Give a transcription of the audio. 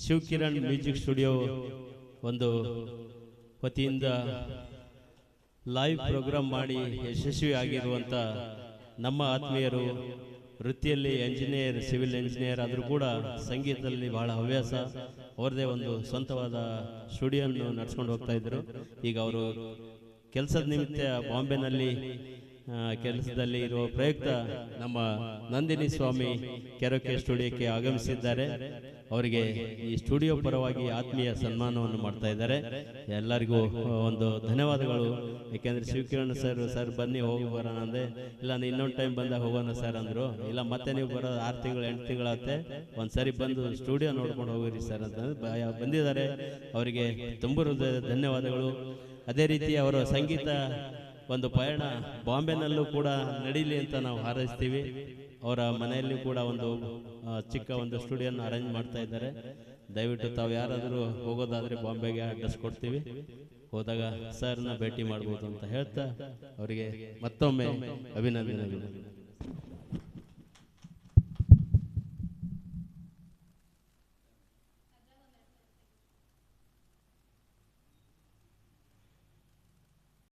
ಶಿವಕಿರಣ್ music studio ಒಂದು ವತಿಯಿಂದ live program ಮಾಡಿ ಯಶಸ್ವಿಯಾಗಿರುವಂಥ ನಮ್ಮ ಆತ್ಮೀಯರು ವೃತ್ತಿಯಲ್ಲಿ ಎಂಜಿನಿಯರ್, ಸಿವಿಲ್ ಎಂಜಿನಿಯರ್ ಆದರೂ ಕೂಡ ಸಂಗೀತದಲ್ಲಿ ಬಹಳ ಹವ್ಯಾಸ, ಅವರದೇ ಒಂದು ಸ್ವಂತವಾದ ಸ್ಟುಡಿಯೋವನ್ನು ನಡೆಸ್ಕೊಂಡು ಹೋಗ್ತಾ ಇದ್ದರು. ಈಗ ಅವರು ಕೆಲಸದ ನಿಮಿತ್ತ ಬಾಂಬೆನಲ್ಲಿ ಕೆಲಸದಲ್ಲಿ ಇರುವ ಪ್ರಯುಕ್ತ ನಮ್ಮ ನಂದಿನಿ ಸ್ವಾಮಿ ಕೆರೊಕೆ ಸ್ಟುಡಿಯೋಕ್ಕೆ ಆಗಮಿಸಿದ್ದಾರೆ. ಅವರಿಗೆ ಈ ಸ್ಟುಡಿಯೋ ಪರವಾಗಿ ಆತ್ಮೀಯ ಸನ್ಮಾನವನ್ನು ಮಾಡ್ತಾ ಇದ್ದಾರೆ. ಎಲ್ಲರಿಗೂ ಒಂದು ಧನ್ಯವಾದಗಳು. ಯಾಕೆಂದರೆ ಶಿವಕಿರಣ್ ಸರ್ ಬನ್ನಿ ಹೋಗಿ ಬರೋಣ ಅಂದೆ, ಇಲ್ಲ ಇನ್ನೊಂದು ಟೈಮ್ ಬಂದಾಗ ಹೋಗೋಣ ಸರ್ ಅಂದರು. ಇಲ್ಲ ಮತ್ತೆ ನೀವು ಬರೋದು 6 ತಿಂಗಳು 8 ತಿಂಗಳಾಗುತ್ತೆ, ಒಂದ್ಸರಿ ಬಂದು ಸ್ಟುಡಿಯೋ ನೋಡ್ಕೊಂಡು ಹೋಗಿರಿ ಸರ್ ಅಂತ ಬಂದಿದ್ದಾರೆ. ಅವರಿಗೆ ತುಂಬ ಧನ್ಯವಾದಗಳು. ಅದೇ ರೀತಿ ಅವರ ಸಂಗೀತ ಒಂದು ಪಯಣ ಬಾಂಬೆನಲ್ಲೂ ಕೂಡ ನಡೀಲಿ ಅಂತ ನಾವು ಹಾರೈಸ್ತೀವಿ. ಅವರ ಮನೆಯಲ್ಲಿ ಕೂಡ ಒಂದು ಚಿಕ್ಕ ಒಂದು ಸ್ಟುಡಿಯೋನ ಅರೇಂಜ್ ಮಾಡ್ತಾ ಇದ್ದಾರೆ. ದಯವಿಟ್ಟು ತಾವು ಯಾರಾದರೂ ಹೋಗೋದಾದರೆ ಬಾಂಬೆಗೆ ಅಡ್ರೆಸ್ ಕೊಡ್ತೀವಿ, ಹೋದಾಗ ಸರ್ನ ಭೇಟಿ ಮಾಡ್ಬೋದು ಅಂತ ಹೇಳ್ತಾ ಅವರಿಗೆ ಮತ್ತೊಮ್ಮೆ ಅಭಿನಂದನೆಗಳು.